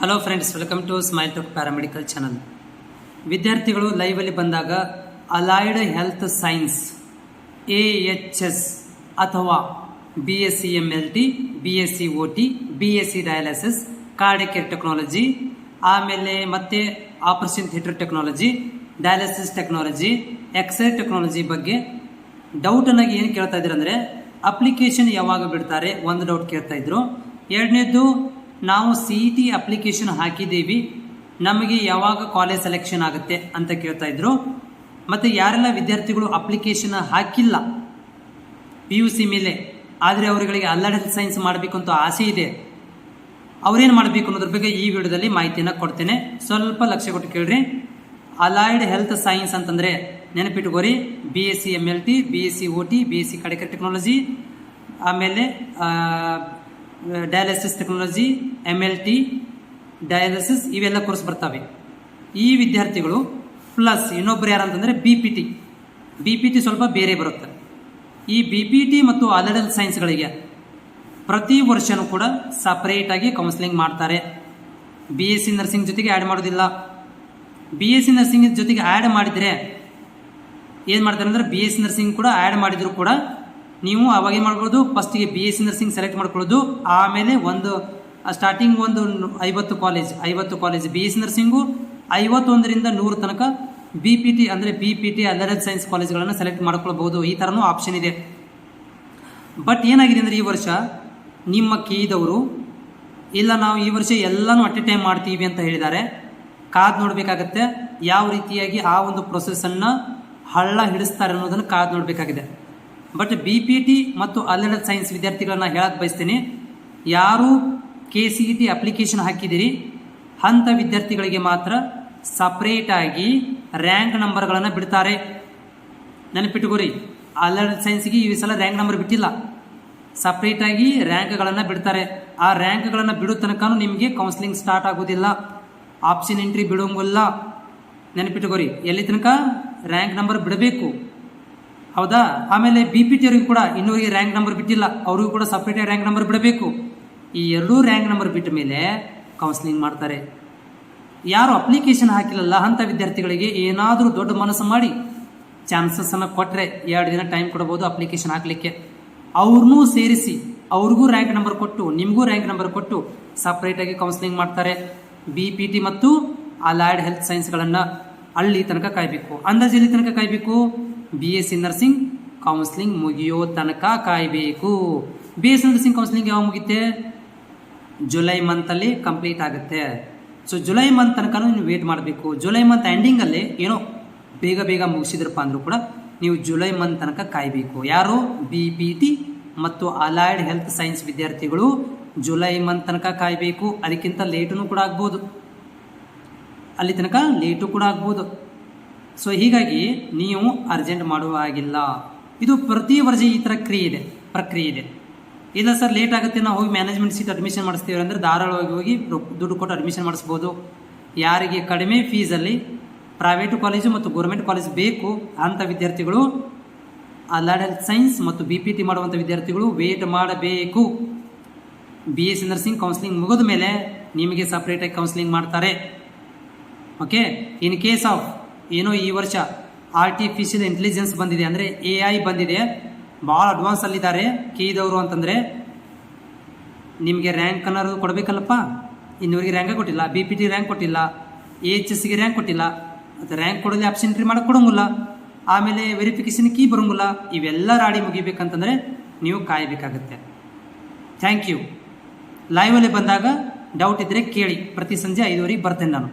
Hello friends, welcome to smile talk paramedical channel. ವಿದ್ಯಾರ್ಥಿಗಳು ಲೈವಲ್ಲಿ ಬಂದಾಗ ಅಲೈಡ್ ಹೆಲ್ತ್ ಸೈನ್ಸ್ AHS ಅಥವಾ BSc MLT, BSc OT, BSc dialysis, cardiac technology, ಆಮೇಲೆ ಮತ್ತೆ operation theatre technology, dialysis technology, x-ray technology ಬಗ್ಗೆ doubt ಅನ್ನಾಗಿ ಏನು ಕೇಳ್ತಾ ಇದ್ರು ಅಂದರೆ ಅಪ್ಲಿಕೇಶನ್ ಯಾವಾಗ ಬಿಡ್ತಾರೆ ಒಂದು ಡೌಟ್ ಕೇಳ್ತಾ ಇದ್ರು. ಎರಡನೇದು, ನಾವು CET ಅಪ್ಲಿಕೇಶನ್ ಹಾಕಿದ್ದೀವಿ, ನಮಗೆ ಯಾವಾಗ ಕಾಲೇಜ್ ಸೆಲೆಕ್ಷನ್ ಆಗುತ್ತೆ ಅಂತ ಕೇಳ್ತಾ ಇದ್ರು. ಮತ್ತು ಯಾರೆಲ್ಲ ವಿದ್ಯಾರ್ಥಿಗಳು ಅಪ್ಲಿಕೇಶನ್ ಹಾಕಿಲ್ಲ PUC ಮೇಲೆ, ಆದರೆ ಅವರುಗಳಿಗೆ ಅಲೈಡ್ ಹೆಲ್ತ್ ಸೈನ್ಸ್ ಮಾಡಬೇಕು ಅಂತ ಆಸೆ ಇದೆ, ಅವ್ರೇನು ಮಾಡಬೇಕು ಅನ್ನೋದ್ರ ಬಗ್ಗೆ ಈ ವಿಡಿಯೋದಲ್ಲಿ ಮಾಹಿತಿಯನ್ನು ಕೊಡ್ತೇನೆ. ಸ್ವಲ್ಪ ಲಕ್ಷ್ಯ ಕೊಟ್ಟು ಕೇಳ್ರಿ. ಅಲೈಡ್ ಹೆಲ್ತ್ ಸೈನ್ಸ್ ಅಂತಂದರೆ ನೆನಪಿಟ್ಕೋರಿ, BSc MLT, BSc OT, BSc cardiac technology, ಆಮೇಲೆ ಡಯಾಲಿಸಿಸ್ ಟೆಕ್ನಾಲಜಿ, MLT, ಡಯಾಲಿಸಿಸ್, ಇವೆಲ್ಲ ಕೋರ್ಸ್ ಬರ್ತವೆ. ಈ ವಿದ್ಯಾರ್ಥಿಗಳು ಪ್ಲಸ್ ಇನ್ನೊಬ್ಬರು ಯಾರಂತಂದರೆ BPT ಸ್ವಲ್ಪ ಬೇರೆ ಬರುತ್ತೆ. ಈ BPT ಮತ್ತು ಅಲೈಡ್ ಹೆಲ್ತ್ ಸೈನ್ಸ್ಗಳಿಗೆ ಪ್ರತಿ ವರ್ಷನೂ ಕೂಡ ಸಪರೇಟಾಗಿ ಕೌನ್ಸಿಲಿಂಗ್ ಮಾಡ್ತಾರೆ. BSc ನರ್ಸಿಂಗ್ ಜೊತೆಗೆ ಆ್ಯಡ್ ಮಾಡೋದಿಲ್ಲ. BSc ನರ್ಸಿಂಗ್ ಜೊತೆಗೆ ಆ್ಯಡ್ ಮಾಡಿದರೆ ಏನು ಮಾಡ್ತಾರೆ ಅಂದರೆ BSc ನರ್ಸಿಂಗ್ ಕೂಡ ಆ್ಯಡ್ ಮಾಡಿದ್ರು ಕೂಡ ನೀವು ಅವಾಗ ಏನು ಮಾಡ್ಬೋದು, ಫಸ್ಟಿಗೆ BSc ನರ್ಸಿಂಗ್ ಸೆಲೆಕ್ಟ್ ಮಾಡ್ಕೊಳ್ಳೋದು, ಆಮೇಲೆ ಸ್ಟಾರ್ಟಿಂಗ್ ಒಂದು 50 ಕಾಲೇಜ್ BSc ನರ್ಸಿಂಗು, 51ರಿಂದ 100 ತನಕ BPT ಅಂದರೆ BPT ಅಲೈಡ್ ಹೆಲ್ತ್ ಸೈನ್ಸ್ ಕಾಲೇಜ್ಗಳನ್ನು ಸೆಲೆಕ್ಟ್ ಮಾಡ್ಕೊಳ್ಬಹುದು. ಈ ಥರನೂ ಆಪ್ಷನ್ ಇದೆ. ಬಟ್ ಏನಾಗಿದೆ ಅಂದರೆ ಈ ವರ್ಷ ನಿಮ್ಮ ಕೇಳಿದವರು ಇಲ್ಲ, ನಾವು ಈ ವರ್ಷ ಎಲ್ಲನೂ ಅಟ್ ಎ ಟೈಮ್ ಮಾಡ್ತೀವಿ ಅಂತ ಹೇಳಿದ್ದಾರೆ. ಕಾದು ನೋಡಬೇಕಾಗತ್ತೆ ಯಾವ ರೀತಿಯಾಗಿ ಆ ಒಂದು ಪ್ರೊಸೆಸನ್ನು ಹಳ್ಳ ಹಿಡಿಸ್ತಾರೆ ಅನ್ನೋದನ್ನು ಕಾದು ನೋಡಬೇಕಾಗಿದೆ. ಬಟ್ BPT ಮತ್ತು ಅಲೈಡ್ ಹೆಲ್ತ್ ಸೈನ್ಸ್ ವಿದ್ಯಾರ್ಥಿಗಳನ್ನ ಹೇಳಕ್ಕೆ ಬಯಸ್ತೀನಿ, ಯಾರು KCET ಅಪ್ಲಿಕೇಶನ್ ಹಾಕಿದಿರಿ ಅಂಥ ವಿದ್ಯಾರ್ಥಿಗಳಿಗೆ ಮಾತ್ರ ಸಪ್ರೇಟಾಗಿ ರ್ಯಾಂಕ್ ನಂಬರ್ಗಳನ್ನು ಬಿಡ್ತಾರೆ. ನೆನಪಿಟ್ಟುಕೋರಿ, ಅಲೈಡ್ ಹೆಲ್ತ್ ಸೈನ್ಸ್ಗೆ ಈ ಸಲ ರ್ಯಾಂಕ್ ನಂಬರ್ ಬಿಟ್ಟಿಲ್ಲ, ಸಪ್ರೇಟಾಗಿ ರ್ಯಾಂಕ್ಗಳನ್ನು ಬಿಡ್ತಾರೆ. ಆ ರ್ಯಾಂಕ್ಗಳನ್ನು ಬಿಡೋ ತನಕ ನಿಮಗೆ ಕೌನ್ಸಿಲಿಂಗ್ ಸ್ಟಾರ್ಟ್ ಆಗೋದಿಲ್ಲ, ಆಪ್ಷನ್ ಎಂಟ್ರಿ ಬಿಡೋಂಗಿಲ್ಲ. ನೆನಪಿಟ್ಟುಕೋರಿ, ಎಲ್ಲಿ ತನಕ ರ್ಯಾಂಕ್ ನಂಬರ್ ಬಿಡಬೇಕು, ಹೌದಾ? ಆಮೇಲೆ BPT ಅವರಿಗೂ ಕೂಡ ಇನ್ನೂರಿಗೆ ರ್ಯಾಂಕ್ ನಂಬರ್ ಬಿಟ್ಟಿಲ್ಲ, ಅವ್ರಿಗೂ ಕೂಡ ಸಪ್ರೇಟಾಗಿ ರ್ಯಾಂಕ್ ನಂಬರ್ ಬಿಡಬೇಕು. ಈ ಎರಡೂ ರ್ಯಾಂಕ್ ನಂಬರ್ ಬಿಟ್ಟ ಮೇಲೆ ಕೌನ್ಸಿಲಿಂಗ್ ಮಾಡ್ತಾರೆ. ಯಾರು ಅಪ್ಲಿಕೇಶನ್ ಹಾಕಿಲ್ಲಲ್ಲ ಅಂಥ ವಿದ್ಯಾರ್ಥಿಗಳಿಗೆ ಏನಾದರೂ ದೊಡ್ಡ ಮನಸ್ಸು ಮಾಡಿ ಚಾನ್ಸಸ್ಸನ್ನು ಕೊಟ್ಟರೆ 2 ದಿನ ಟೈಮ್ ಕೊಡ್ಬೋದು ಅಪ್ಲಿಕೇಶನ್ ಹಾಕಲಿಕ್ಕೆ. ಅವ್ರನ್ನೂ ಸೇರಿಸಿ ಅವ್ರಿಗೂ ರ್ಯಾಂಕ್ ನಂಬರ್ ಕೊಟ್ಟು ನಿಮಗೂ ರ್ಯಾಂಕ್ ನಂಬರ್ ಕೊಟ್ಟು ಸಪ್ರೇಟಾಗಿ ಕೌನ್ಸಿಲಿಂಗ್ ಮಾಡ್ತಾರೆ. BPT ಮತ್ತು ಅಲೈಡ್ ಹೆಲ್ತ್ ಸೈನ್ಸ್ಗಳನ್ನು ಅಲ್ಲಿ ತನಕ ಕಾಯಬೇಕು. ಅಂದಾಜು ಎಲ್ಲಿ ತನಕ ಕಾಯಬೇಕು? BSc ನರ್ಸಿಂಗ್ ಕೌನ್ಸಿಲಿಂಗ್ ಮುಗಿಯೋ ತನಕ ಕಾಯಬೇಕು. BSc ನರ್ಸಿಂಗ್ ಕೌನ್ಸಿಲಿಂಗ್ ಯಾವಾಗ ಮುಗಿಯುತ್ತೆ? ಜುಲೈ ಮಂತಲ್ಲಿ ಕಂಪ್ಲೀಟ್ ಆಗುತ್ತೆ. ಸೊ ಜುಲೈ ಮಂತ್ ತನಕ ನೀವು ವೇಟ್ ಮಾಡಬೇಕು. ಜುಲೈ ಮಂತ್ ಎಂಡಿಂಗಲ್ಲಿ ಏನೋ ಬೇಗ ಮುಗಿಸಿದ್ರಪ್ಪ ಅಂದರೂ ಕೂಡ ನೀವು ಜುಲೈ ಮಂತ್ ತನಕ ಕಾಯಬೇಕು. ಯಾರು? BPT ಮತ್ತು ಅಲೈಡ್ ಹೆಲ್ತ್ ಸೈನ್ಸ್ ವಿದ್ಯಾರ್ಥಿಗಳು ಜುಲೈ ಮಂತ್ ತನಕ ಕಾಯಬೇಕು. ಅದಕ್ಕಿಂತ ಲೇಟೂ ಕೂಡ ಆಗ್ಬೋದು, ಅಲ್ಲಿ ತನಕ ಲೇಟು ಕೂಡ ಆಗ್ಬೋದು. ಸೊ ಹೀಗಾಗಿ ನೀವು ಅರ್ಜೆಂಟ್ ಮಾಡುವ ಹಾಗಿಲ್ಲ. ಇದು ಪ್ರತಿ ವರ್ಷ ಈ ಥರ ಪ್ರಕ್ರಿಯೆ ಇದೆ. ಇಲ್ಲ ಸರ್ ಲೇಟ್ ಆಗುತ್ತೆ, ನಾವು ಹೋಗಿ ಮ್ಯಾನೇಜ್ಮೆಂಟ್ ಸೀಟ್ ಅಡ್ಮಿಷನ್ ಮಾಡಿಸ್ತೀವಿ ಅಂದರೆ ಧಾರಾಳವಾಗಿ ಹೋಗಿ ದುಡ್ಡು ಕೊಟ್ಟು ಅಡ್ಮಿಷನ್ ಮಾಡಿಸ್ಬೋದು. ಯಾರಿಗೆ ಕಡಿಮೆ ಫೀಸಲ್ಲಿ ಪ್ರೈವೇಟು ಕಾಲೇಜು ಮತ್ತು ಗೌರ್ಮೆಂಟ್ ಕಾಲೇಜ್ ಬೇಕು ಅಂಥ ವಿದ್ಯಾರ್ಥಿಗಳು, ಅಲೈಡ್ ಹೆಲ್ತ್ ಸೈನ್ಸ್ ಮತ್ತು BPT ಮಾಡುವಂಥ ವಿದ್ಯಾರ್ಥಿಗಳು ವೇಟ್ ಮಾಡಬೇಕು. BSc ನರ್ಸಿಂಗ್ ಕೌನ್ಸಿಲಿಂಗ್ ಮುಗಿದ ಮೇಲೆ ನಿಮಗೆ ಸಪ್ರೇಟಾಗಿ ಕೌನ್ಸಿಲಿಂಗ್ ಮಾಡ್ತಾರೆ. ಓಕೆ. ಇನ್ ಕೇಸ್ ಆಫ್ ಏನೋ ಈ ವರ್ಷ ಆರ್ಟಿಫಿಷಿಯಲ್ ಇಂಟೆಲಿಜೆನ್ಸ್ ಬಂದಿದೆ, ಅಂದರೆ AI ಬಂದಿದೆ, ಭಾಳ ಅಡ್ವಾನ್ಸ್ ಅಲ್ಲಿದ್ದಾರೆ ಕೇಳಿದವರು ಅಂತಂದರೆ ನಿಮಗೆ ರ್ಯಾಂಕ್ ಅನ್ನೋದು ಕೊಡಬೇಕಲ್ಲಪ್ಪ. ಇನ್ನೂರಿಗೆ ರ್ಯಾಂಕ್ ಕೊಟ್ಟಿಲ್ಲ, BPT ರ್ಯಾಂಕ್ ಕೊಟ್ಟಿಲ್ಲ, AHSಗೆ ರ್ಯಾಂಕ್ ಕೊಟ್ಟಿಲ್ಲ, ಮತ್ತು ರ್ಯಾಂಕ್ ಕೊಡೋದು ಆಪ್ಷನ್ ಎಂಟ್ರಿ ಮಾಡೋಕ್ಕೆ ಕೊಡೋಂಗಿಲ್ಲ, ಆಮೇಲೆ ವೆರಿಫಿಕೇಷನ್ ಕೀ ಬರೋಂಗಿಲ್ಲ. ಇವೆಲ್ಲ ರಾಡಿ ಮುಗಿಬೇಕಂತಂದರೆ ನೀವು ಕಾಯಬೇಕಾಗತ್ತೆ. Thank you. ಲೈವಲ್ಲಿ ಬಂದಾಗ ಡೌಟ್ ಇದ್ದರೆ ಕೇಳಿ, ಪ್ರತಿ ಸಂಜೆ 5:00ಗೆ ಬರ್ತೇನೆ ನಾನು.